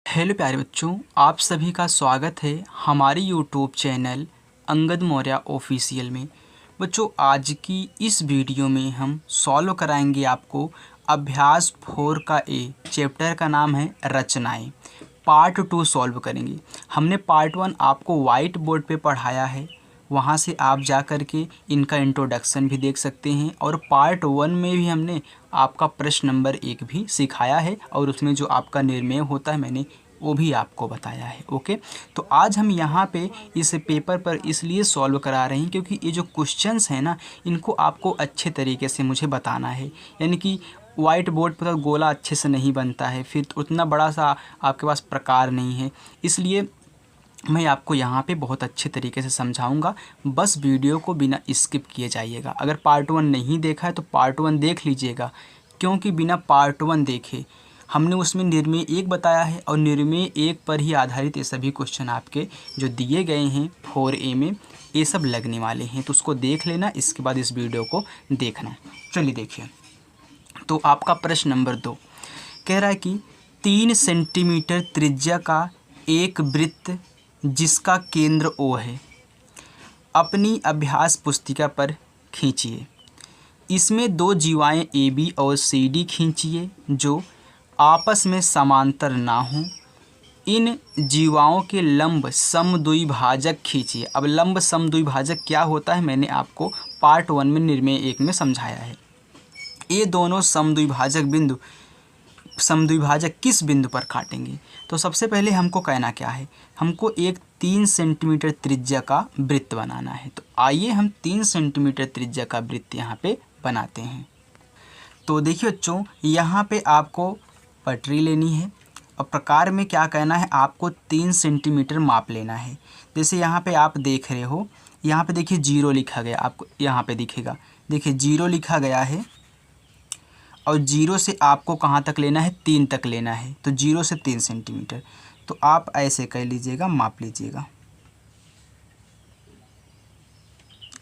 Hello प्यारे बच्चों, आप सभी का स्वागत है हमारे YouTube channel Angad Maurya official में। बच्चों, आज की इस वीडियो में हम सॉल्व कराएंगे आपको अभ्यास 4 का ए। चैप्टर का नाम है रचनाएं। पार्ट 2 सॉल्व करेंगे। हमने पार्ट 1 आपको वाइट बोर्ड पे पढ़ाया है, वहाँ से आप जा कर के इनका इंट्रोडक्शन भी देख सकते हैं। और पार्ट 1 में भी हमने आपका प्रश्न नंबर 1 भी सिखाया है और उसमें जो आपका निर्णय होता है मैंने वो भी आपको बताया है। ओके, तो आज हम यहाँ पे इस पेपर पर इसलिए सॉल्व करा रहे हैं क्योंकि ये जो क्वेश्चंस हैं ना, इनको आपको अच्छे तरीके से मुझे बताना है। यानी कि वाइट बोर्ड पर तो गोला अच्छे से नहीं बनता है, फिर उतना बड़ा सा आपके पास प्रकार नहीं है, इसलिए मैं आपको यहाँ पे बहुत अच्छे तरीके से समझाऊंगा। बस वीडियो को बिना स्किप किए जाइएगा। अगर पार्ट 1 नहीं देखा है तो पार्ट 1 देख लीजिएगा, क्योंकि बिना पार्ट 1 देखे हमने उसमें निर्मेय 1 बताया है और निर्मेय 1 पर ही आधारित ये सभी क्वेश्चन आपके जो दिए गए हैं 4A में ये सब लगने वाले हैं। तो उसको देख लेना, इसके बाद इस वीडियो को देखना। चलिए देखिए, तो आपका प्रश्न नंबर 2 कह रहा है कि 3 सेंटीमीटर त्रिज्या का एक वृत्त जिसका केंद्र O है अपनी अभ्यास पुस्तिका पर खींचिए। इसमें दो जीवाएं AB और CD खींचिए जो आपस में समांतर ना हों। इन जीवाओं के लंब समद्विभाजक खींचिए। अब लंब समद्विभाजक क्या होता है मैंने आपको पार्ट 1 में निर्मेय 1 में समझाया है। ये दोनों समद्विभाजक किस बिंदु पर काटेंगे? तो सबसे पहले हमको कहना क्या है, हमको एक 3 सेंटीमीटर त्रिज्या का वृत्त बनाना है। तो आइए हम 3 सेंटीमीटर त्रिज्या का वृत्त यहाँ पे बनाते हैं। तो देखिए बच्चों, यहाँ पे आपको पटरी लेनी है और प्रकार में क्या कहना है, आपको 3 सेंटीमीटर माप लेना है। जैसे यहाँ पे आप देख रहे हो, यहाँ पे देखिए 0 लिखा गया, आपको यहाँ पे दिखेगा, देखिए 0 लिखा गया है और 0 से आपको कहाँ तक लेना है, 3 तक लेना है। तो 0 से 3 सेंटीमीटर। तो आप ऐसे कर लीजिएगा, माप लीजिएगा।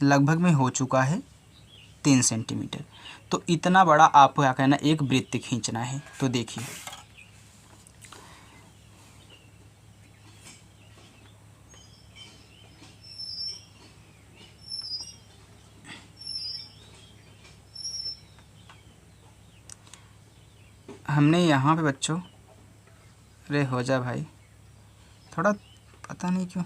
लगभग में हो चुका है 3 सेंटीमीटर। तो इतना बड़ा आपको क्या कहना, एक वृत्त खींचना है। तो देखिए, हमने यहाँ पे बच्चों, अरे हो जा भाई, थोड़ा पता नहीं क्यों।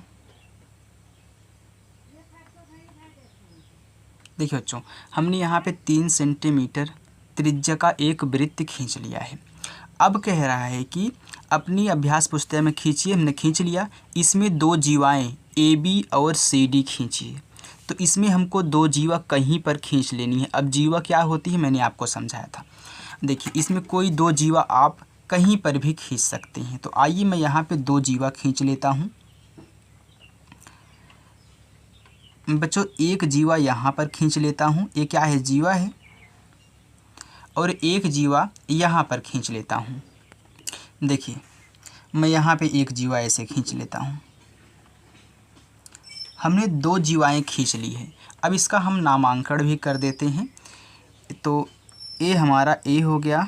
देखिए बच्चों, हमने यहाँ पे 3 सेंटीमीटर त्रिज्या का एक वृत्त खींच लिया है। अब कह रहा है कि अपनी अभ्यास पुस्तिका में खींचिए। हमने खींच लिया। इसमें दो जीवाएं AB और CD खींचिए। तो इसमें हमको दो जीवा कहीं पर खींच लेनी है। अब जीवा क्या होती है मैंने आपको समझाया था। देखिए, इसमें कोई दो जीवा आप कहीं पर भी खींच सकते हैं। तो आइए मैं यहाँ पे दो जीवा खींच लेता हूँ। बच्चों, एक जीवा यहाँ पर खींच लेता हूँ, ये क्या है, जीवा है। और एक जीवा यहाँ पर खींच लेता हूँ। देखिए, मैं यहाँ पे एक जीवा ऐसे खींच लेता हूँ। हमने दो जीवाएं खींच ली है। अब इसका हम नामांकन भी कर देते हैं। तो ए हमारा ए हो गया,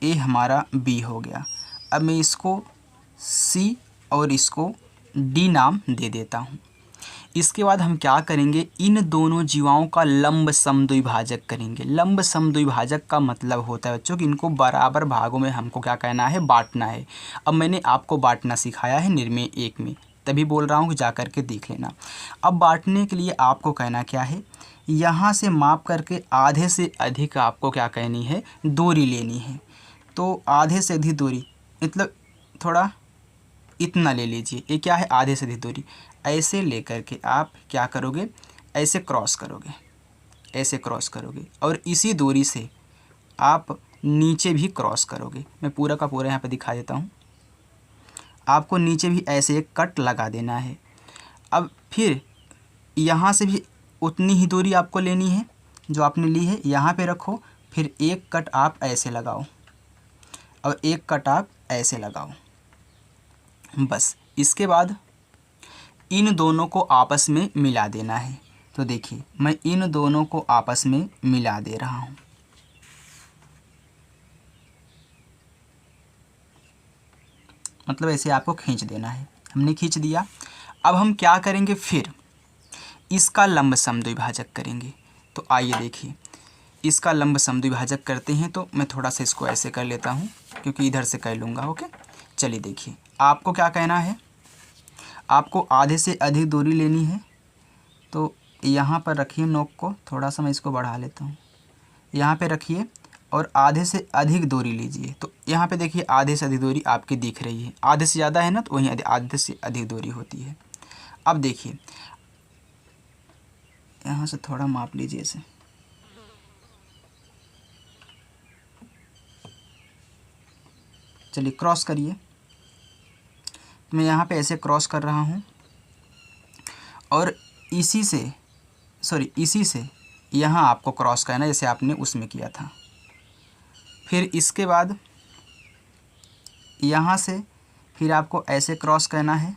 ए हमारा बी हो गया। अब मैं इसको सी और इसको डी नाम दे देता हूँ। इसके बाद हम क्या करेंगे, इन दोनों जीवाओं का लंब समद्विभाजक करेंगे। लंब समद्विभाजक का मतलब होता है बच्चों कि इनको बराबर भागों में हमको क्या कहना है, बांटना है। अब मैंने आपको बांटना सिखाया है निर्मेय 1 में, तभी बोल रहा हूँ कि जा कर के देख लेना। अब बांटने के लिए आपको कहना क्या है, यहाँ से माप करके आधे से अधिक आपको क्या कहनी है, दूरी लेनी है। तो आधे से अधिक दूरी मतलब थोड़ा इतना ले लीजिए। ये क्या है, आधे से अधिक दूरी। ऐसे लेकर के आप क्या करोगे, ऐसे क्रॉस करोगे, ऐसे क्रॉस करोगे और इसी दूरी से आप नीचे भी क्रॉस करोगे। मैं पूरा का पूरा यहाँ पे दिखा देता हूँ। आपको नीचे भी ऐसे एक कट लगा देना है। अब फिर यहाँ से भी उतनी ही दूरी आपको लेनी है जो आपने ली है, यहाँ पे रखो। फिर एक कट आप ऐसे लगाओ और एक कट आप ऐसे लगाओ। बस इसके बाद इन दोनों को आपस में मिला देना है। तो देखिए, मैं इन दोनों को आपस में मिला दे रहा हूँ। मतलब ऐसे आपको खींच देना है। हमने खींच दिया। अब हम क्या करेंगे, फिर इसका लंब समद्विभाजक करेंगे। तो आइए देखिए, इसका लंब समद्विभाजक करते हैं। तो मैं थोड़ा सा इसको ऐसे कर लेता हूँ क्योंकि इधर से कर लूँगा। ओके, चलिए देखिए, आपको क्या कहना है, आपको आधे से अधिक दूरी लेनी है। तो यहाँ पर रखिए नोक को, थोड़ा सा मैं इसको बढ़ा लेता हूँ, यहाँ पे रखिए और आधे से अधिक दूरी लीजिए। तो यहाँ पे देखिए आधे से अधिक दूरी आपकी दिख रही है, आधे से ज़्यादा है ना, तो वहीं आधे से अधिक दूरी होती है। अब देखिए यहाँ से थोड़ा माप लीजिए इसे, चलिए क्रॉस करिए। तो मैं यहाँ पे ऐसे क्रॉस कर रहा हूँ और इसी से यहाँ आपको क्रॉस करना है जैसे आपने उसमें किया था। फिर इसके बाद यहाँ से फिर आपको ऐसे क्रॉस करना है,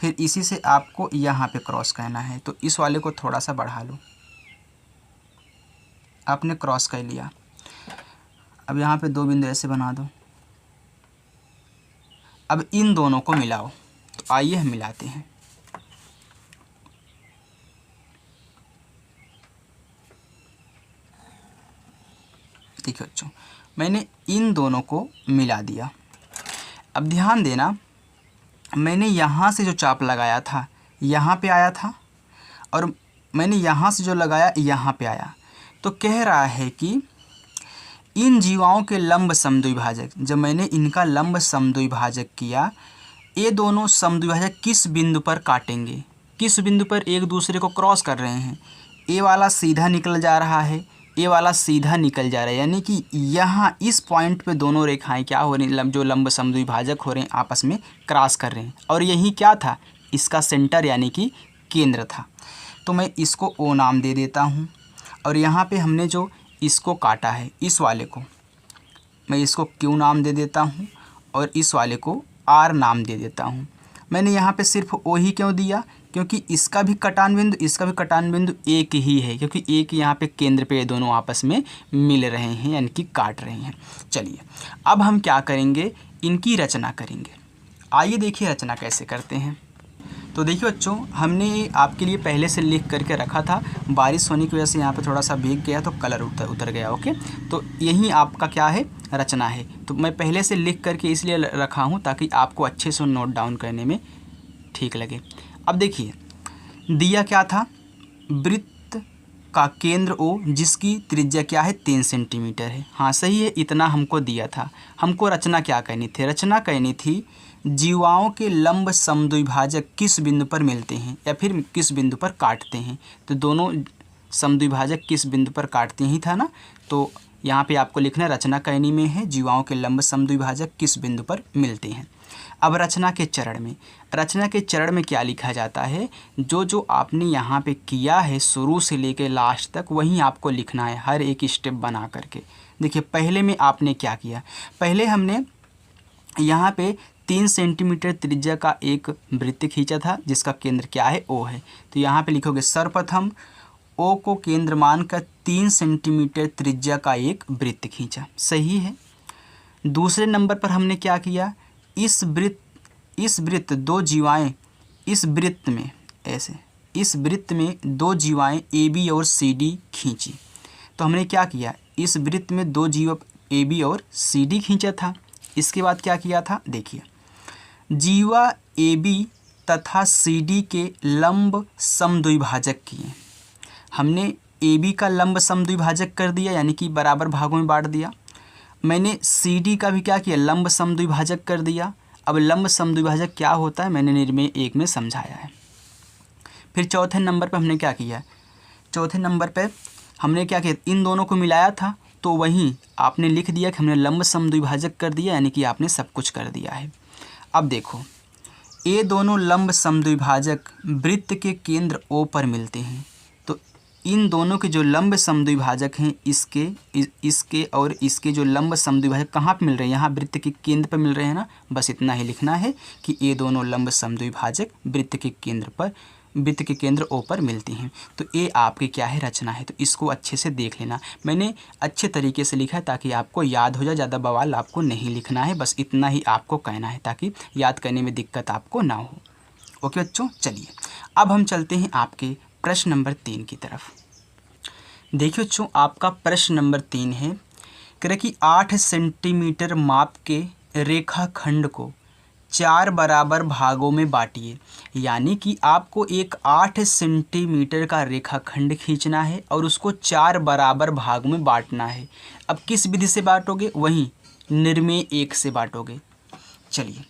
फिर इसी से आपको यहाँ पे क्रॉस करना है। तो इस वाले को थोड़ा सा बढ़ा लो, आपने क्रॉस कर लिया। अब यहाँ पे 2 बिंदु ऐसे बना दो। अब इन दोनों को मिलाओ। तो आइए हम मिलाते हैं। देखिए बच्चों, मैंने इन दोनों को मिला दिया। अब ध्यान देना, मैंने यहाँ से जो चाप लगाया था यहाँ पे आया था और मैंने यहाँ से जो लगाया यहाँ पे आया। तो कह रहा है कि इन जीवाओं के लंब समद्विभाजक, जब मैंने इनका लंब समद्विभाजक किया, ये दोनों समद्विभाजक किस बिंदु पर काटेंगे, किस बिंदु पर एक दूसरे को क्रॉस कर रहे हैं। ये वाला सीधा निकल जा रहा है, ये वाला सीधा निकल जा रहा है, यानी कि यहाँ इस पॉइंट पे दोनों रेखाएं क्या हो रही हैं, जो लंब समद्विभाजक हो रहे हैं आपस में क्रॉस कर रहे हैं। और यही क्या था, इसका सेंटर यानी कि केंद्र था। तो मैं इसको ओ नाम दे देता हूँ और यहाँ पे हमने जो इसको काटा है, इस वाले को मैं इसको क्यू नाम दे देता हूँ और इस वाले को आर नाम दे देता हूँ। मैंने यहाँ पे सिर्फ ओ ही क्यों दिया, क्योंकि इसका भी कटान बिंदु इसका भी कटान बिंदु एक ही है, क्योंकि एक यहाँ पे केंद्र पे ये दोनों आपस में मिल रहे हैं यानी कि काट रहे हैं। चलिए अब हम क्या करेंगे, इनकी रचना करेंगे। आइए देखिए रचना कैसे करते हैं। तो देखिए बच्चों, हमने आपके लिए पहले से लिख करके रखा था, बारिश होने की वजह से यहाँ पे थोड़ा सा भीग गया तो कलर उतर गया। ओके, तो यही आपका क्या है, रचना है। तो मैं पहले से लिख करके इसलिए रखा हूँ ताकि आपको अच्छे से नोट डाउन करने में ठीक लगे। अब देखिए दिया क्या था, वृत्त का केंद्र ओ जिसकी त्रिज्या क्या है 3 सेंटीमीटर है। हाँ सही है, इतना हमको दिया था। हमको रचना क्या करनी थी, रचना करनी थी जीवाओं के लंब समद्विभाजक किस बिंदु पर मिलते हैं या फिर किस बिंदु पर काटते हैं। तो दोनों समद्विभाजक किस बिंदु पर काटते ही था ना, तो यहाँ पे आपको लिखना रचना करनी में है जीवाओं के लंब समद्विभाजक किस बिंदु पर मिलते हैं। अब रचना के चरण में क्या लिखा जाता है, जो आपने यहाँ पे किया है शुरू से लेकर लास्ट तक वहीं आपको लिखना है, हर एक स्टेप बना करके। देखिए पहले में आपने क्या किया, पहले हमने यहाँ पे 3 सेंटीमीटर त्रिज्या का एक वृत्त खींचा था जिसका केंद्र क्या है, ओ है। तो यहाँ पे लिखोगे सर्वप्रथम ओ को केंद्र मानकर 3 सेंटीमीटर त्रिज्या का एक वृत्त खींचा, सही है। दूसरे नंबर पर हमने क्या किया, इस वृत्त दो जीवाएं, इस वृत्त में 2 जीवाएं ए बी और सी डी खींची। तो हमने क्या किया, इस वृत्त में 2 जीवा ए बी और सी डी खींचा था। इसके बाद क्या किया था, देखिए जीवा ए बी तथा सी डी के लंब समद्विभाजक किए। हमने ए बी का लंब समद्विभाजक कर दिया यानी कि बराबर भागों में बांट दिया। मैंने सी डी का भी क्या किया, लंब समद्विभाजक कर दिया। अब लंब समद्विभाजक क्या होता है मैंने निर्मेय 1 में समझाया है। फिर चौथे नंबर पर हमने क्या किया, चौथे नंबर पर हमने क्या किया, इन दोनों को मिलाया था तो वहीं आपने लिख दिया कि हमने लंब समद्विभाजक कर दिया, यानी कि आपने सब कुछ कर दिया है। अब देखो ये दोनों लंब समद्विभाजक वृत्त के केंद्र ओ पर मिलते हैं। तो इन दोनों के जो लंब समद्विभाजक हैं, इसके और इसके जो लंब समद्विभाजक कहाँ पे मिल रहे हैं, यहाँ वृत्त के केंद्र पर मिल रहे हैं ना। बस इतना ही लिखना है कि ये दोनों लंब समद्विभाजक वृत्त के केंद्र पर वृत्त के केंद्र O पर मिलती हैं। तो ये आपकी क्या है, रचना है। तो इसको अच्छे से देख लेना। मैंने अच्छे तरीके से लिखा है ताकि आपको याद हो जाए, ज़्यादा बवाल आपको नहीं लिखना है, बस इतना ही आपको कहना है ताकि याद करने में दिक्कत आपको ना हो। ओके बच्चों, चलिए अब हम चलते हैं आपके प्रश्न नंबर 3 की तरफ। देखिए बच्चों, आपका प्रश्न नंबर 3 है, कह रहे कि 8 सेंटीमीटर माप के रेखाखंड को 4 बराबर भागों में बांटिए। यानी कि आपको एक 8 सेंटीमीटर का रेखाखंड खींचना है और उसको 4 बराबर भाग में बांटना है। अब किस विधि से बांटोगे, वहीं निर्मेय 1 से बांटोगे। चलिए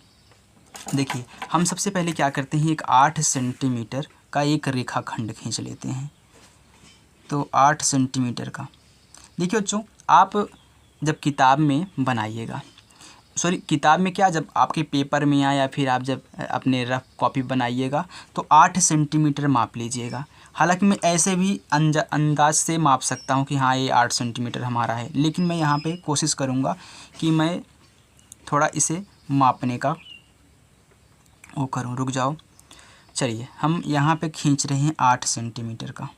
देखिए, हम सबसे पहले क्या करते हैं, एक 8 सेंटीमीटर का एक रेखाखंड खींच लेते हैं। तो 8 सेंटीमीटर का, देखिए बच्चों, आप जब किताब में बनाइएगा, सॉरी किताब में क्या, जब आपके पेपर में या फिर आप जब अपने रफ कॉपी बनाइएगा तो 8 सेंटीमीटर माप लीजिएगा। हालांकि मैं ऐसे भी अंदाज से माप सकता हूं कि हाँ ये 8 सेंटीमीटर हमारा है, लेकिन मैं यहाँ पे कोशिश करूँगा कि मैं थोड़ा इसे मापने का वो करूँ। रुक जाओ, चलिए हम यहाँ पे खींच रहे हैं 8 सेंटीमीटर का।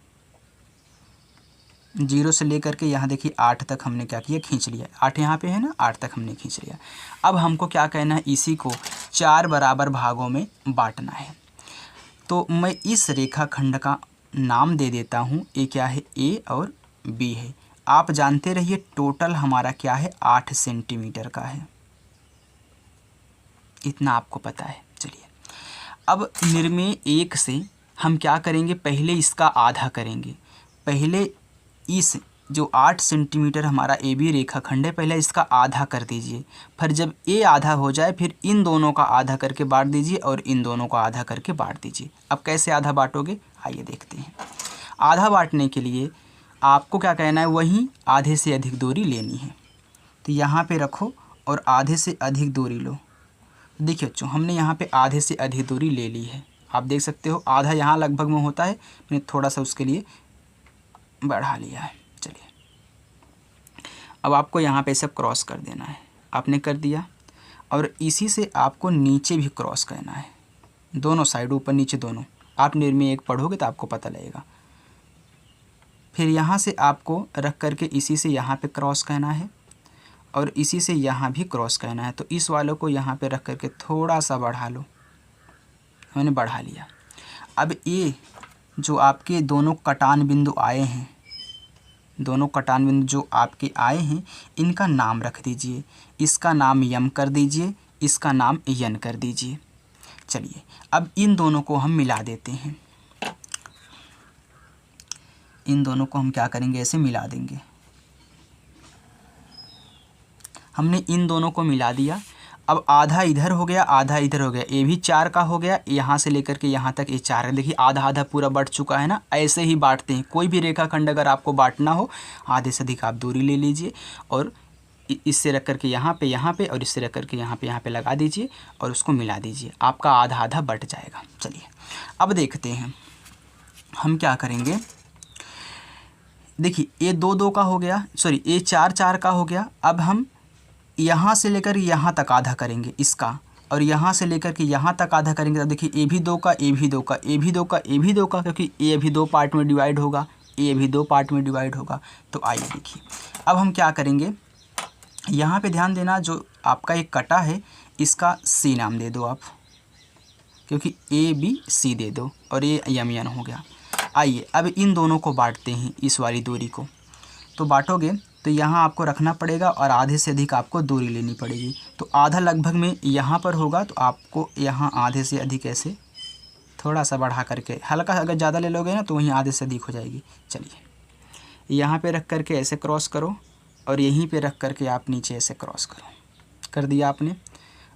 0 से लेकर के यहाँ देखिए 8 तक हमने क्या किया, खींच लिया। 8 यहाँ पे है ना, 8 तक हमने खींच लिया। अब हमको क्या कहना है, इसी को 4 बराबर भागों में बांटना है। तो मैं इस रेखाखंड का नाम दे देता हूँ, ये क्या है, A और B है। आप जानते रहिए टोटल हमारा क्या है, 8 सेंटीमीटर का है, इतना आपको पता है। चलिए अब निर्मेय 1 से हम क्या करेंगे, पहले इसका आधा करेंगे। पहले इस जो 8 सेंटीमीटर हमारा AB रेखाखंड है, पहले इसका आधा कर दीजिए। फिर जब A आधा हो जाए फिर इन दोनों का आधा करके बांट दीजिए और इन दोनों का आधा करके बांट दीजिए। अब कैसे आधा बांटोगे, आइए देखते हैं। आधा बांटने के लिए आपको क्या कहना है, वहीं आधे से अधिक दूरी लेनी है। तो यहाँ पे रखो और आधे से अधिक दूरी लो। देखिए बच्चों, हमने यहाँ पे आधे से अधिक दूरी ले ली है। आप देख सकते हो आधा यहाँ लगभग में होता है, मैंने थोड़ा सा उसके लिए बढ़ा लिया है। चलिए अब आपको यहाँ पे सब क्रॉस कर देना है, आपने कर दिया। और इसी से आपको नीचे भी क्रॉस करना है, दोनों साइड, ऊपर नीचे दोनों। आप निर्मेय 1 पढ़ोगे तो आपको पता लगेगा। फिर यहाँ से आपको रख करके इसी से यहाँ पे क्रॉस करना है और इसी से यहाँ भी क्रॉस करना है। तो इस वालों को यहाँ पे रख करके थोड़ा सा बढ़ा लो, मैंने बढ़ा लिया। अब ये जो आपके दोनों कटान बिंदु आए हैं, दोनों कटान बिंदु जो आपके आए हैं, इनका नाम रख दीजिए। इसका नाम यम कर दीजिए, इसका नाम यन कर दीजिए। चलिए अब इन दोनों को हम मिला देते हैं। इन दोनों को हम क्या करेंगे, ऐसे मिला देंगे। हमने इन दोनों को मिला दिया। अब आधा इधर हो गया, आधा इधर हो गया, ये भी 4 का हो गया। यहाँ से लेकर के यहाँ तक ये 4 है। देखिए आधा आधा पूरा बढ़ चुका है ना। ऐसे ही बांटते हैं, कोई भी रेखाखंड अगर आपको बांटना हो, आधे से अधिक आप दूरी ले लीजिए और इससे रख करके यहाँ पे और इससे रख करके यहाँ पे लगा दीजिए और उसको मिला दीजिए। आपका आधा आधा बट जाएगा। चलिए अब देखते हैं हम क्या करेंगे। देखिए ये 2 2 का हो गया, सॉरी ये 4 4 का हो गया। अब हम यहाँ से लेकर यहाँ तक आधा करेंगे इसका, और यहाँ से लेकर के यहाँ तक आधा करेंगे। तो देखिए ए भी 2 का, ए भी 2 का, ए भी 2 का, ए भी 2 का, क्योंकि ए भी 2 पार्ट में डिवाइड होगा, ए भी 2 पार्ट में डिवाइड होगा। तो आइए देखिए अब हम क्या करेंगे। यहाँ पे ध्यान देना, जो आपका एक कटा है इसका सी नाम दे दो आप, क्योंकि ए बी सी दे दो और ये यम यन हो गया। आइए अब इन दोनों को बांटते हैं, इस वाली दूरी को। तो बांटोगे तो यहाँ आपको रखना पड़ेगा और आधे से अधिक आपको दूरी लेनी पड़ेगी। तो आधा लगभग में यहाँ पर होगा, तो आपको यहाँ आधे से अधिक ऐसे थोड़ा सा बढ़ा करके, हल्का अगर ज़्यादा ले लोगे ना तो वहीं आधे से अधिक हो जाएगी। चलिए यहाँ पे रख करके ऐसे क्रॉस करो और यहीं पे रख करके आप नीचे ऐसे क्रॉस करो, कर दिया आपने।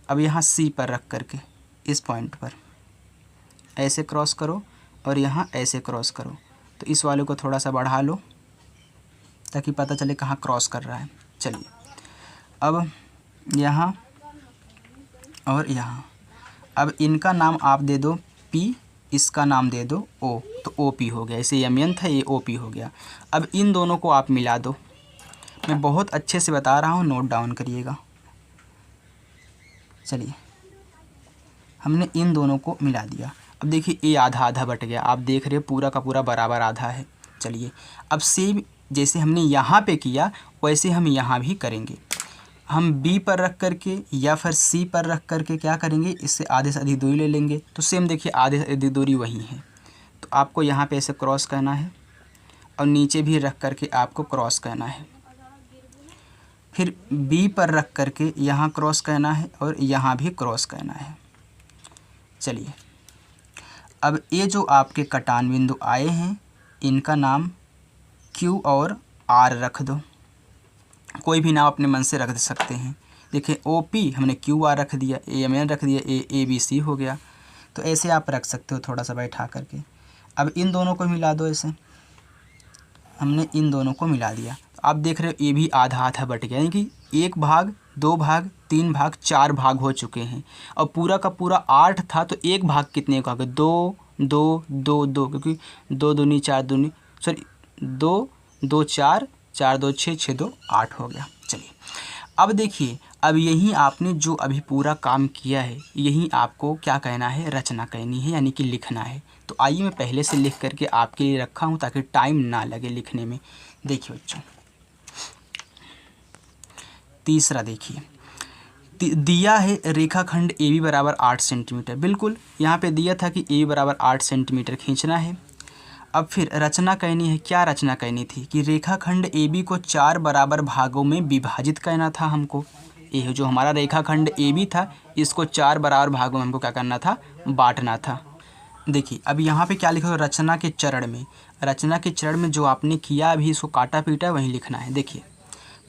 अब यहाँ सी पर रख करके इस पॉइंट पर ऐसे क्रॉस करो और यहाँ ऐसे क्रॉस करो। तो इस वाले को थोड़ा सा बढ़ा लो ताकि पता चले कहाँ क्रॉस कर रहा है। चलिए अब यहाँ और यहाँ, अब इनका नाम आप दे दो P, इसका नाम दे दो O, तो OP हो गया। इसे यम यन था, ये OP हो गया। अब इन दोनों को आप मिला दो। मैं बहुत अच्छे से बता रहा हूँ, नोट डाउन करिएगा। चलिए हमने इन दोनों को मिला दिया। अब देखिए ए आधा आधा बट गया, आप देख रहे हो पूरा का पूरा बराबर आधा है। चलिए अब सेम जैसे हमने यहाँ पे किया वैसे हम यहाँ भी करेंगे। हम बी पर रख करके या फिर सी पर रख करके क्या करेंगे, इससे आधे से अधिक दूरी ले लेंगे। तो सेम देखिए आधे से अधिक दूरी वही है, तो आपको यहाँ पे ऐसे क्रॉस करना है और नीचे भी रख करके आपको क्रॉस करना है। फिर बी पर रख करके यहाँ क्रॉस करना है और यहाँ भी क्रॉस करना है। चलिए अब ये जो आपके कटान बिंदु आए हैं इनका नाम Q और R रख दो। कोई भी नाम अपने मन से रख सकते हैं। देखिए OP हमने QR रख दिया, AMN रख दिया, ABC हो गया। तो ऐसे आप रख सकते हो थोड़ा सा बैठा करके। अब इन दोनों को मिला दो, ऐसे हमने इन दोनों को मिला दिया। तो आप देख रहे हो ये भी आधा आधा बट गया, यानी कि 1 भाग 2 भाग 3 भाग 4 भाग हो चुके हैं। और पूरा का पूरा 8 था तो 1 भाग कितने का, 2 2 2 2, क्योंकि 2 दूनी 4 दूनी सॉरी 2 2 4 4 2 6 6 2 8 हो गया। चलिए अब देखिए, अब यही आपने जो अभी पूरा काम किया है यही आपको क्या कहना है, रचना कहनी है, यानी कि लिखना है। तो आइए मैं पहले से लिख करके आपके लिए रखा हूँ ताकि टाइम ना लगे लिखने में। देखिए बच्चों, तीसरा देखिए दिया है रेखाखंड AB बराबर 8 सेंटीमीटर। बिल्कुल यहाँ पे दिया था कि AB बराबर 8 सेंटीमीटर खींचना है। अब फिर रचना कहनी है। क्या रचना कहनी थी कि रेखाखंड AB को 4 बराबर भागों में विभाजित करना था हमको। ये जो हमारा रेखाखंड AB था इसको 4 बराबर भागों में हमको क्या करना था, बांटना था। देखिए अब यहाँ पे क्या लिखा हो, रचना के चरण में। रचना के चरण में जो आपने किया अभी इसको काटा पीटा वहीं लिखना है। देखिए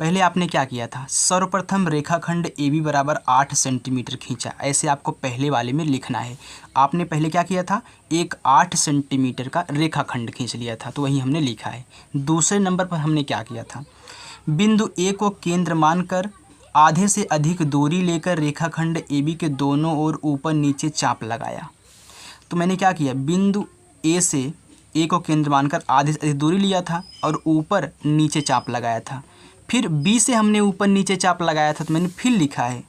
पहले आपने क्या किया था, सर्वप्रथम रेखाखंड AB बराबर 8 सेंटीमीटर खींचा। ऐसे आपको पहले वाले में लिखना है। आपने पहले क्या किया था, एक 8 सेंटीमीटर का रेखाखंड खींच लिया था, तो वही हमने लिखा है। दूसरे नंबर पर हमने क्या किया था, बिंदु A को केंद्र मानकर आधे से अधिक दूरी लेकर रेखाखंड AB के दोनों ओर ऊपर नीचे चाप लगाया। तो मैंने क्या किया, बिंदु A से A को केंद्र मानकर आधे से अधिक दूरी लिया था और ऊपर नीचे चाप लगाया था। फिर B से हमने ऊपर नीचे चाप लगाया था, तो मैंने फिर लिखा है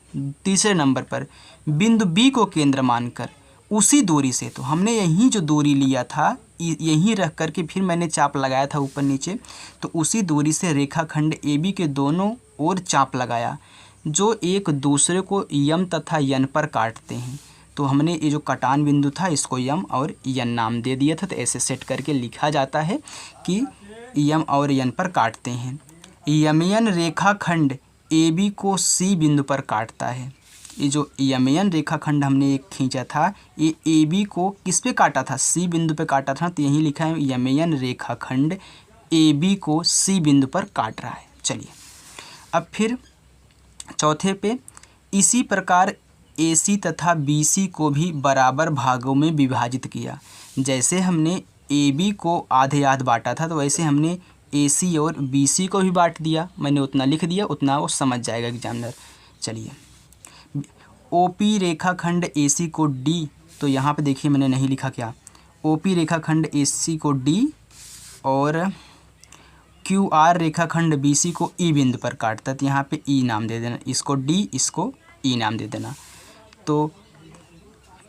तीसरे नंबर पर बिंदु B को केंद्र मानकर उसी दूरी से, तो हमने यहीं जो दूरी लिया था यहीं रख करके फिर मैंने चाप लगाया था ऊपर नीचे, तो उसी दूरी से रेखाखंड AB के दोनों ओर चाप लगाया जो एक दूसरे को यम तथा यन पर काटते हैं। तो हमने ये जो कटान बिंदु था इसको यम और यन नाम दे दिया था। तो ऐसे सेट करके लिखा जाता है कि यम और यन पर काटते हैं। यमयन रेखाखंड AB को C बिंदु पर काटता है। ये जो यमयन रेखाखंड हमने एक खींचा था ये AB को किस पे काटा था, C बिंदु पे काटा था। तो यहीं लिखा है यमयन रेखाखंड AB को C बिंदु पर काट रहा है। चलिए अब फिर चौथे पे, इसी प्रकार AC तथा BC को भी बराबर भागों में विभाजित किया। जैसे हमने AB को आधे आध बांटा था तो वैसे हमने AC और BC को भी बांट दिया। मैंने उतना लिख दिया, उतना वो समझ जाएगा एग्जामिनर। चलिए OP रेखाखंड AC को D, तो यहाँ पे देखिए मैंने नहीं लिखा क्या, OP रेखाखंड AC को D और QR रेखाखंड BC को E बिंदु पर काटता है। तो यहाँ पे E नाम दे देना, इसको D इसको E नाम दे देना। तो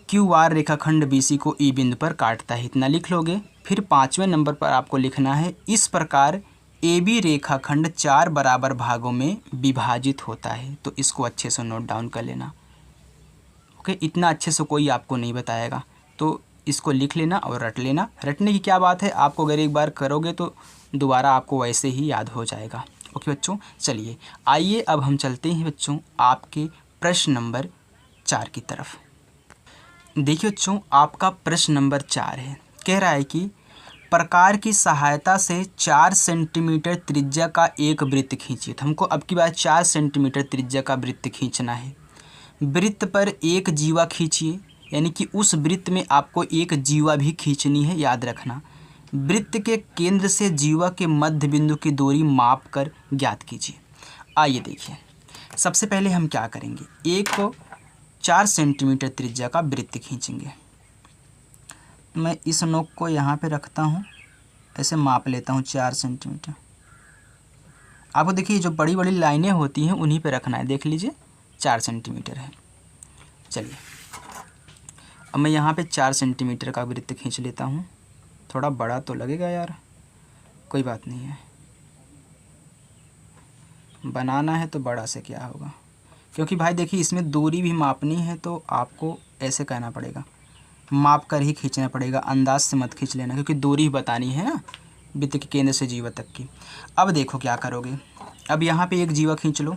QR रेखाखंड BC को E बिंदु पर काटता है, इतना लिख लोगे। फिर 5वें नंबर पर आपको लिखना है, इस प्रकार AB रेखाखंड 4 बराबर भागों में विभाजित होता है। तो इसको अच्छे से नोट डाउन कर लेना। ओके, इतना अच्छे से कोई आपको नहीं बताएगा, तो इसको लिख लेना और रट लेना। रटने की क्या बात है, आपको अगर एक बार करोगे तो दोबारा आपको वैसे ही याद हो जाएगा। ओके बच्चों, चलिए आइए अब हम चलते हैं बच्चों आपके प्रश्न नंबर 4 की तरफ। देखिए बच्चों, आपका प्रश्न नंबर 4 है, कह रहा है कि प्रकार की सहायता से 4 सेंटीमीटर त्रिज्या का एक वृत्त खींचिए। तो हमको अब की बार 4 सेंटीमीटर त्रिज्या का वृत्त खींचना है। वृत्त पर एक जीवा खींचिए, यानी कि उस वृत्त में आपको एक जीवा भी खींचनी है, याद रखना। वृत्त के केंद्र से जीवा के मध्य बिंदु की दूरी माप कर ज्ञात कीजिए। आइए देखिए, सबसे पहले हम क्या करेंगे, एक को 4 सेंटीमीटर त्रिज्या का वृत्त खींचेंगे। मैं इस नोक को यहाँ पे रखता हूँ, ऐसे माप लेता हूँ 4 सेंटीमीटर। आपको देखिए जो बड़ी बड़ी लाइनें होती हैं उन्हीं पे रखना है। देख लीजिए 4 सेंटीमीटर है। चलिए अब मैं यहाँ पे 4 सेंटीमीटर का वृत्त खींच लेता हूँ। थोड़ा बड़ा तो लगेगा यार, कोई बात नहीं है, बनाना है तो बड़ा से क्या होगा, क्योंकि भाई देखिए इसमें दूरी भी मापनी है तो आपको ऐसे कहना पड़ेगा, माप कर ही खींचना पड़ेगा, अंदाज से मत खींच लेना, क्योंकि दूरी बतानी है ना वृत्त के केंद्र से जीवा तक की। अब देखो क्या करोगे, अब यहाँ पे एक जीवा खींच लो,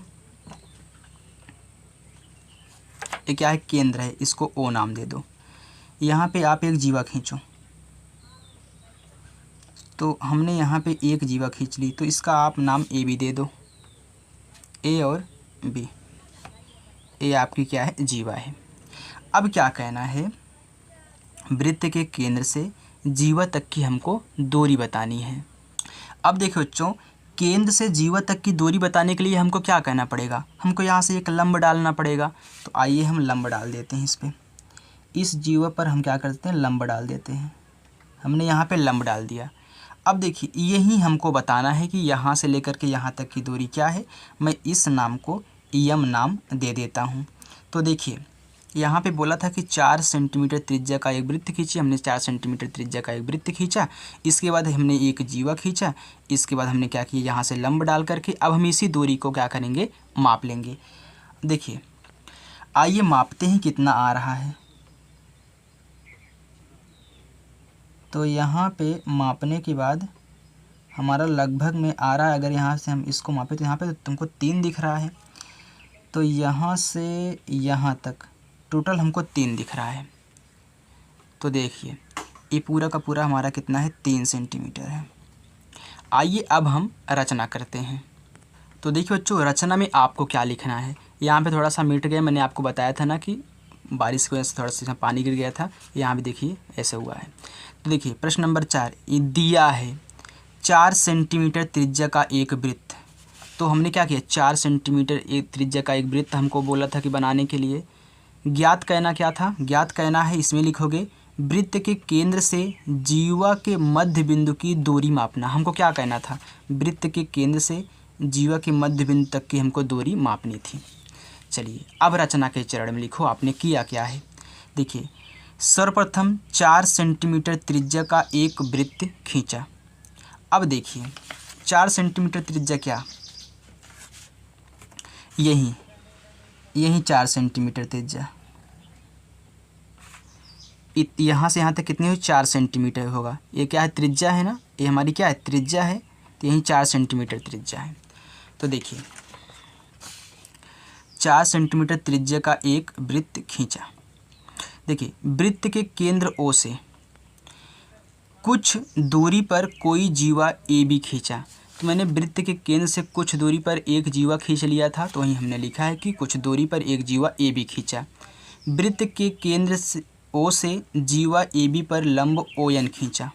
ये क्या है केंद्र है, इसको ओ नाम दे दो। यहाँ पे आप एक जीवा खींचो, तो हमने यहाँ पे एक जीवा खींच ली, तो इसका आप नाम ए बी दे दो, ए और बी, ए आपकी क्या है जीवा है। अब क्या कहना है, वृत्त के केंद्र से जीवा तक की हमको दूरी बतानी है। अब देखो बच्चों, केंद्र से जीवा तक की दूरी बताने के लिए हमको क्या कहना पड़ेगा, हमको यहाँ से एक लंब डालना पड़ेगा। तो आइए हम लंब डाल देते हैं इस पर, इस जीवा पर हम क्या करते हैं लंब डाल देते हैं। हमने यहाँ पे लंब डाल दिया। अब देखिए यही हमको बताना है कि यहाँ से लेकर के यहाँ तक की दूरी क्या है। मैं इस नाम को यम नाम दे देता हूँ। तो देखिए यहाँ पे बोला था कि 4 सेंटीमीटर त्रिज्या का एक वृत्त खींचे, हमने 4 सेंटीमीटर त्रिज्या का एक वृत्त खींचा, इसके बाद हमने एक जीवा खींचा, इसके बाद हमने क्या किया यहाँ से लंब डाल करके अब हम इसी दूरी को क्या करेंगे माप लेंगे। देखिए आइए मापते हैं कितना आ रहा है। तो यहाँ पे मापने के बाद हमारा लगभग में आ रहा है, अगर यहाँ से हम इसको मापें तो यहाँ पे तो तुमको 3 दिख रहा है, तो यहाँ से यहाँ तक टोटल हमको 3 दिख रहा है। तो देखिए ये पूरा का पूरा हमारा कितना है 3 सेंटीमीटर है। आइए अब हम रचना करते हैं। तो देखिए बच्चों रचना में आपको क्या लिखना है, यहाँ पे थोड़ा सा मिट गया, मैंने आपको बताया था ना कि बारिश की वजह से थोड़ा सा पानी गिर गया था, यहाँ भी देखिए ऐसा हुआ है। तो देखिए प्रश्न नंबर 4 ये दिया है 4 सेंटीमीटर त्रिज्या का एक वृत्त। तो हमने क्या किया 4 सेंटीमीटर एक त्रिज्या का एक वृत्त हमको बोला था कि बनाने के लिए ज्ञात कहना क्या था, ज्ञात कहना है इसमें लिखोगे वृत्त के केंद्र से जीवा के मध्य बिंदु की दूरी मापना। हमको क्या कहना था, वृत्त के केंद्र से जीवा के मध्य बिंदु तक की हमको दूरी मापनी थी। चलिए अब रचना के चरण में लिखो आपने किया क्या है। देखिए सर्वप्रथम 4 सेंटीमीटर त्रिज्या का एक वृत्त खींचा। अब देखिए 4 सेंटीमीटर त्रिज्या क्या, यही 4 सेंटीमीटर त्रिज्या, यहाँ से यहाँ तक कितनी हुई 4 सेंटीमीटर होगा। ये क्या है त्रिज्या है ना, ये हमारी क्या है त्रिज्या है, तो यही 4 सेंटीमीटर त्रिज्या है। तो देखिए 4 सेंटीमीटर त्रिज्या का एक वृत्त खींचा। देखिए वृत्त के केंद्र ओ से कुछ दूरी पर कोई जीवा ए बी खींचा। तो मैंने वृत्त के केंद्र से कुछ दूरी पर एक जीवा खींच लिया था, तो वहीं हमने लिखा है कि कुछ दूरी पर एक जीवा ए बी खींचा। वृत्त के केंद्र से ओ से जीवा ए बी पर लंब ओ एन खींचा।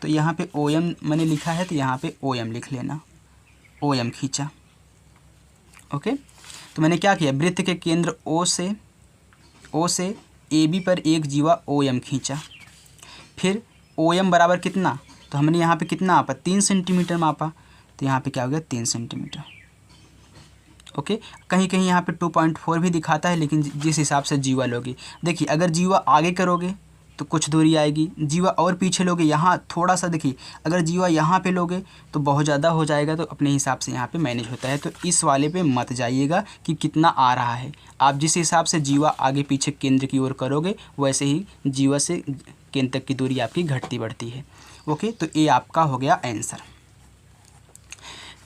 तो यहाँ पे ओ एम मैंने लिखा है, तो यहाँ पे ओ एम लिख लेना, ओ एम खींचा। ओके, तो मैंने क्या किया वृत्त के केंद्र ओ से ए बी पर एक जीवा ओ एम खींचा। फिर ओ एम बराबर कितना, तो हमने यहाँ पे कितना मापा 3 सेंटीमीटर मापा, तो यहाँ पे क्या हो गया 3 सेंटीमीटर। ओके, कहीं कहीं यहाँ पे 2.4 भी दिखाता है, लेकिन जिस हिसाब से जीवा लोगे, देखिए अगर जीवा आगे करोगे तो कुछ दूरी आएगी, जीवा और पीछे लोगे यहाँ थोड़ा सा, देखिए अगर जीवा यहाँ पे लोगे तो बहुत ज़्यादा हो जाएगा, तो अपने हिसाब से यहाँ पे मैनेज होता है। तो इस वाले पे मत जाइएगा कि कितना आ रहा है, आप जिस हिसाब से जीवा आगे पीछे केंद्र की ओर करोगे वैसे ही जीवा से केंद्र तक की दूरी आपकी घटती बढ़ती है। ओके, तो ये आपका हो गया आंसर।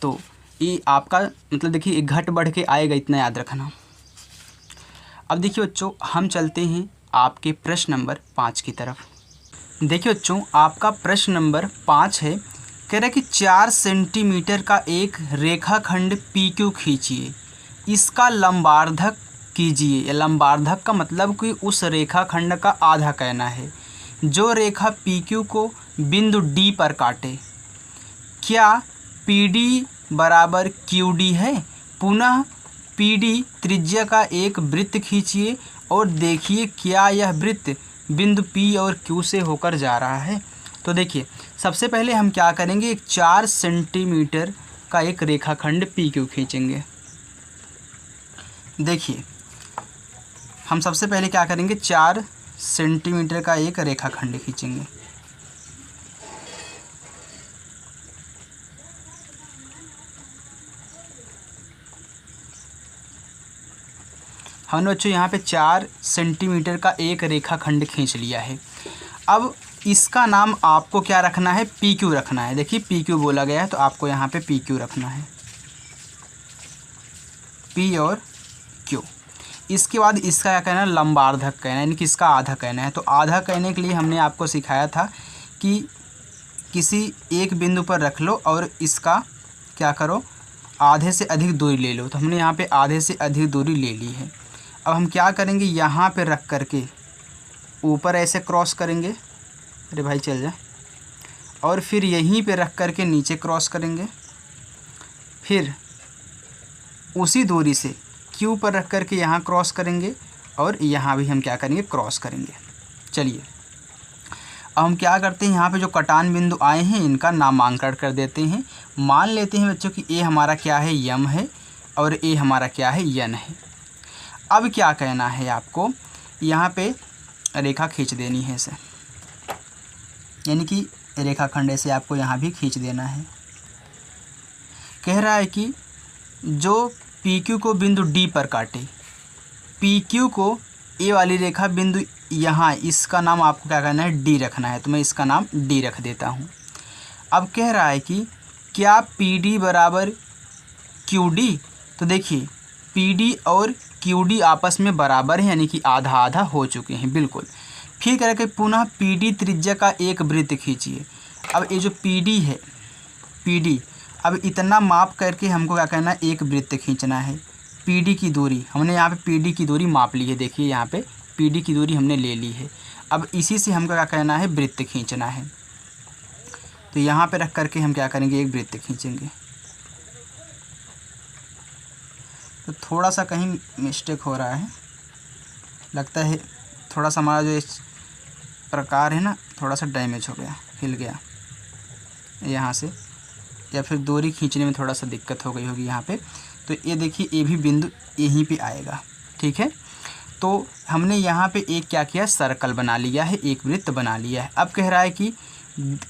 तो ये आपका मतलब देखिए घट बढ़ के आएगा, इतना याद रखना। अब देखिए बच्चों हम चलते हैं आपके प्रश्न नंबर 5 की तरफ। देखिए बच्चों आपका प्रश्न नंबर 5 है, कह रहा है कि 4 सेंटीमीटर का एक रेखाखंड पी क्यू खींचिए, इसका लंबार्धक कीजिए। लंबार्धक का मतलब कि उस रेखाखंड का आधा कहना है, जो रेखा पी क्यू को बिंदु डी पर काटे। क्या पी डी बराबर क्यू डी है। पुनः पी डी त्रिज्या का एक वृत्त खींचिए और देखिए क्या यह वृत्त बिंदु पी और क्यू से होकर जा रहा है। तो देखिए सबसे पहले हम क्या करेंगे, 4 सेंटीमीटर का एक रेखाखंड पी क्यू खींचेंगे। देखिए हम सबसे पहले क्या करेंगे, 4 सेंटीमीटर का एक रेखाखंड खींचेंगे। हमने बच्चों यहाँ पे 4 सेंटीमीटर का एक रेखाखंड खींच लिया है। अब इसका नाम आपको क्या रखना है, पी क्यू रखना है। देखिए पी क्यू बोला गया है तो आपको यहाँ पे पी क्यू रखना है, पी और क्यू। इसके बाद इसका क्या कहना है, लंबार्धक कहना है, यानी कि इसका आधा कहना है। तो आधा कहने के लिए हमने आपको सिखाया था कि किसी एक बिंदु पर रख लो और इसका क्या करो, आधे से अधिक दूरी ले लो। तो हमने यहाँ पे आधे से अधिक दूरी ले ली है। अब हम क्या करेंगे, यहाँ पे रख करके ऊपर ऐसे क्रॉस करेंगे, अरे भाई चल जा, और फिर यहीं पे रख करके नीचे क्रॉस करेंगे। फिर उसी दूरी से क्यू पर रख करके यहाँ क्रॉस करेंगे और यहाँ भी हम क्या करेंगे, क्रॉस करेंगे। चलिए अब हम क्या करते हैं, यहाँ पे जो कटान बिंदु आए हैं इनका नामांकन कर देते हैं। मान लेते हैं बच्चों कि ए हमारा क्या है, यम है, और ए हमारा क्या है, यन है। अब क्या कहना है आपको, यहाँ पे रेखा खींच देनी है इसे, यानी कि रेखाखंड से आपको यहाँ भी खींच देना है। कह रहा है कि जो पी क्यू को बिंदु डी पर काटे, पी क्यू को ए वाली रेखा बिंदु यहाँ, इसका नाम आपको क्या करना है, डी रखना है। तो मैं इसका नाम डी रख देता हूँ। अब कह रहा है कि क्या पी डी बराबर क्यू डी। तो देखिए पी डी और क्यू डी आपस में बराबर है, यानी कि आधा आधा हो चुके हैं बिल्कुल। फिर कह रहा है कि पुनः पी डी त्रिज्या का एक वृत्त खींचिए। अब ये जो पी डी है, पी डी, अब इतना माप करके हमको क्या करना है, एक वृत्त खींचना है। पी डी की दूरी हमने यहाँ पे पी डी की दूरी माप ली है, देखिए यहाँ पे पी डी की दूरी हमने ले ली है। अब इसी से हमको क्या करना है, वृत्त खींचना है। तो यहाँ पे रख करके हम क्या करेंगे, एक वृत्त खींचेंगे। तो थोड़ा सा कहीं मिस्टेक हो रहा है, लगता है थोड़ा सा हमारा जो इस प्रकार है ना, थोड़ा सा डैमेज हो गया, हिल गया यहाँ से, या फिर दूरी खींचने में थोड़ा सा दिक्कत हो गई होगी यहाँ पे। तो ये देखिए ये भी बिंदु यहीं पे आएगा, ठीक है। तो हमने यहाँ पे एक क्या किया, सर्कल बना लिया है, एक वृत्त बना लिया है। अब कह रहा है कि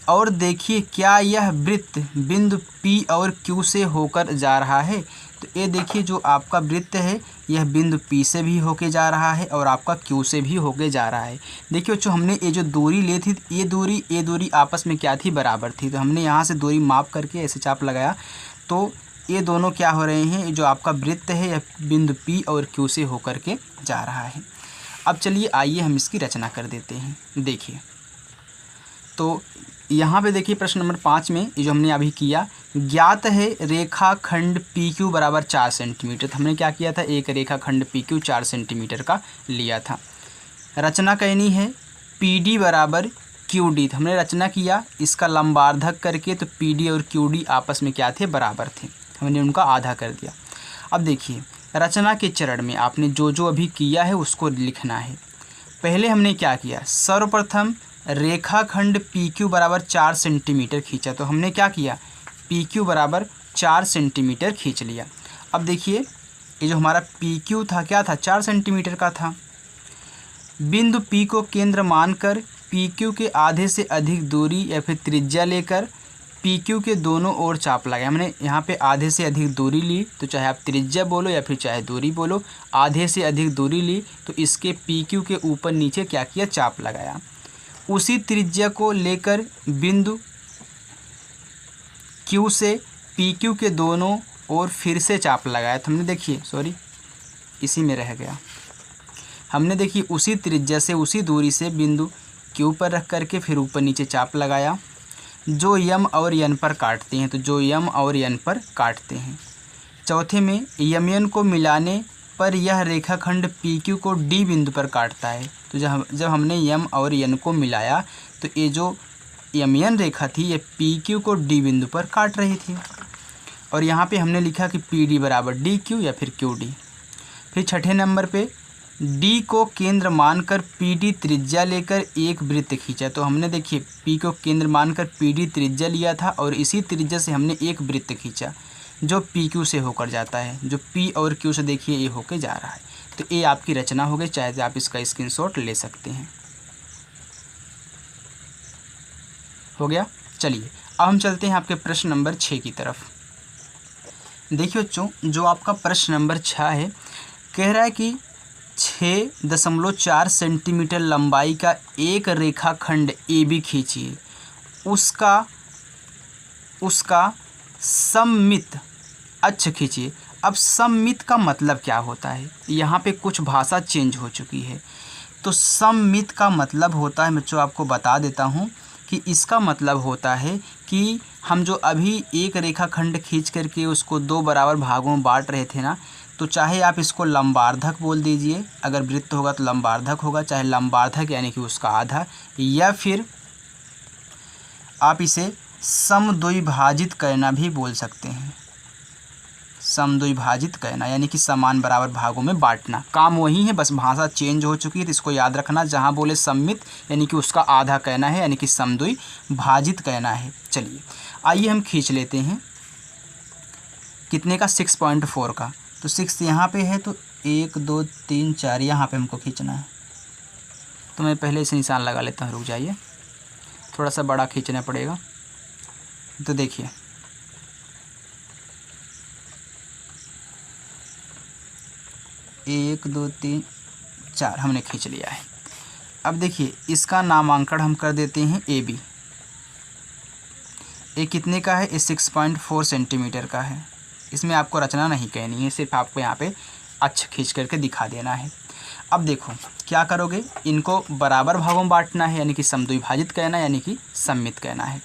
और देखिए क्या यह वृत्त बिंदु P और Q से होकर जा रहा है। तो ये देखिए जो आपका वृत्त है यह बिंदु P से भी होके जा रहा है और आपका Q से भी होके जा रहा है। देखिए बच्चों हमने ये जो दूरी ली थी, ये दूरी आपस में क्या थी, बराबर थी। तो हमने यहाँ से दूरी माप करके ऐसे चाप लगाया, तो ये दोनों क्या हो रहे हैं, जो आपका वृत्त है यह बिंदु P और Q से होकर के जा रहा है। अब चलिए आइए हम इसकी रचना कर देते हैं। देखिए तो यहाँ पे देखिए प्रश्न नंबर 5 में ये जो हमने अभी किया, ज्ञात है रेखाखंड पी क्यू बराबर 4 सेंटीमीटर। तो हमने क्या किया था, एक रेखाखंड पी क्यू 4 सेंटीमीटर का लिया था। रचना कहनी है पी डी बराबर क्यू डी। तो हमने रचना किया इसका लंबार्धक करके, तो पी डी और क्यू डी आपस में क्या थे, बराबर थे। हमने उनका आधा कर दिया। अब देखिए रचना के चरण में आपने जो जो अभी किया है उसको लिखना है। पहले हमने क्या किया, सर्वप्रथम रेखाखंड पी क्यू बराबर 4 सेंटीमीटर खींचा। तो हमने क्या किया, पी क्यू बराबर 4 सेंटीमीटर खींच लिया। अब देखिए ये जो हमारा पी क्यू था क्या था, 4 सेंटीमीटर का था। बिंदु पी को केंद्र मानकर पी क्यू के आधे से अधिक दूरी या फिर त्रिज्या लेकर पी क्यू के दोनों ओर चाप लगाया। हमने यहाँ पे आधे से अधिक दूरी ली, तो चाहे आप त्रिज्या बोलो या फिर चाहे दूरी बोलो, आधे से अधिक दूरी ली तो इसके पी क्यू के ऊपर नीचे क्या किया, चाप लगाया। उसी त्रिज्या को लेकर बिंदु Q से पी क्यू के दोनों ओर फिर से चाप लगाया। तो हमने देखिए सॉरी इसी में रह गया, हमने देखिए उसी त्रिज्या से उसी दूरी से बिंदु Q पर रख करके फिर ऊपर नीचे चाप लगाया, जो यम और यन पर काटते हैं। तो जो यम और यन पर काटते हैं। चौथे में यम यन को मिलाने पर यह रेखाखंड पी क्यू को डी बिंदु पर काटता है। तो जब हमने यम और यन को मिलाया तो ये जो यम यन रेखा थी ये पी क्यू को डी बिंदु पर काट रही थी। और यहाँ पे हमने लिखा कि पी डी बराबर डी क्यू या फिर क्यू डी। फिर छठे नंबर पे डी को केंद्र मानकर पी डी त्रिज्या लेकर एक वृत्त खींचा। तो हमने देखिए पी को केंद्र मानकर पी डी त्रिज्या लिया था और इसी त्रिज्या से हमने एक वृत्त खींचा जो पी क्यू से होकर जाता है, जो पी और क्यू से देखिए ये होकर जा रहा है। तो ये आपकी रचना हो गई, चाहे आप इसका स्क्रीनशॉट ले सकते हैं। हो गया। चलिए अब हम चलते हैं आपके प्रश्न नंबर 6 की तरफ। देखिए बच्चों, जो आपका प्रश्न नंबर 6 है, कह रहा है कि 6.4 सेंटीमीटर लंबाई का एक रेखाखंड AB खींचिए, उसका सममित अक्ष खींचिए। अब सममित का मतलब क्या होता है, यहाँ पे कुछ भाषा चेंज हो चुकी है। तो सममित का मतलब होता है बच्चों, आपको बता देता हूँ कि इसका मतलब होता है कि हम जो अभी एक रेखाखंड खींच करके उसको 2 बराबर भागों में बांट रहे थे ना, तो चाहे आप इसको लंबार्धक बोल दीजिए, अगर वृत्त होगा तो लंबार्धक होगा, चाहे लंबार्धक यानी कि उसका आधा, या फिर आप इसे समद्विभाजित करना भी बोल सकते हैं। समद्विभाजित करना यानी कि समान बराबर भागों में बांटना, काम वही है, बस भाषा चेंज हो चुकी है। तो इसको याद रखना, जहाँ बोले सममित यानी कि उसका आधा कहना है, यानी कि समद्विभाजित कहना है। चलिए आइए हम खींच लेते हैं, कितने का, 6.4 का। तो 6 यहाँ पे है, तो 1 2 3 4 यहाँ पे हमको खींचना है। तो मैं पहले इसे निशान लगा लेता हूँ, रुक जाइए, थोड़ा सा बड़ा खींचना पड़ेगा। तो देखिए 1 2 3 4 हमने खींच लिया है। अब देखिए इसका नामांकन हम कर देते हैं AB। ये कितने का है, ये 6.4 सेंटीमीटर का है। इसमें आपको रचना नहीं कहनी है, सिर्फ आपको यहाँ पे अक्ष खींच करके दिखा देना है। अब देखो क्या करोगे, इनको बराबर भागों में बांटना है, यानी कि समद्विभाजित कहना है, यानी कि सममित कहना है।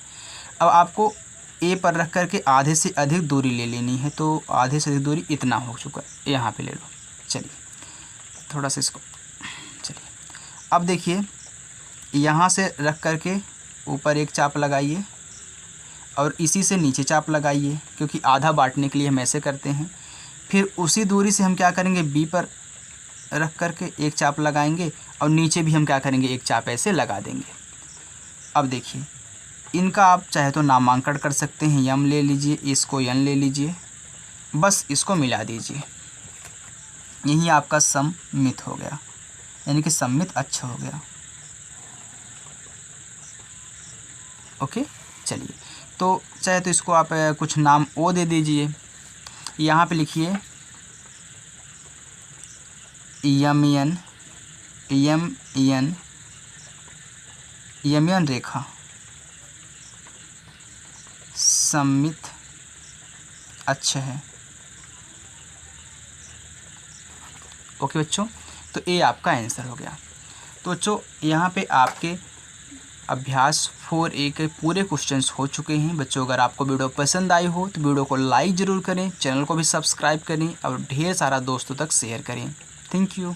अब आपको A पर रख करके आधे से अधिक दूरी ले लेनी है। तो आधे से अधिक दूरी इतना हो चुका है, यहाँ पे ले लो। चलिए थोड़ा सा इसको, चलिए अब देखिए यहाँ से रख करके ऊपर एक चाप लगाइए और इसी से नीचे चाप लगाइए, क्योंकि आधा बांटने के लिए हम ऐसे करते हैं। फिर उसी दूरी से हम क्या करेंगे, B पर रख करके एक चाप लगाएंगे और नीचे भी हम क्या करेंगे, एक चाप ऐसे लगा देंगे। अब देखिए इनका आप चाहे तो नामांकन कर सकते हैं, यम ले लीजिए, इसको यन ले लीजिए, बस इसको मिला दीजिए, यही आपका सममित हो गया, यानी कि सममित अक्ष हो गया। ओके, चलिए तो चाहे तो इसको आप कुछ नाम O दे दीजिए। यहाँ पे लिखिए यमयन रेखा सममित अक्ष है। ओके बच्चों, तो ये आपका आंसर हो गया। तो बच्चों यहाँ पे आपके अभ्यास 4A के पूरे क्वेश्चंस हो चुके हैं। बच्चों अगर आपको वीडियो पसंद आई हो तो वीडियो को लाइक ज़रूर करें, चैनल को भी सब्सक्राइब करें और ढेर सारा दोस्तों तक शेयर करें। Thank you.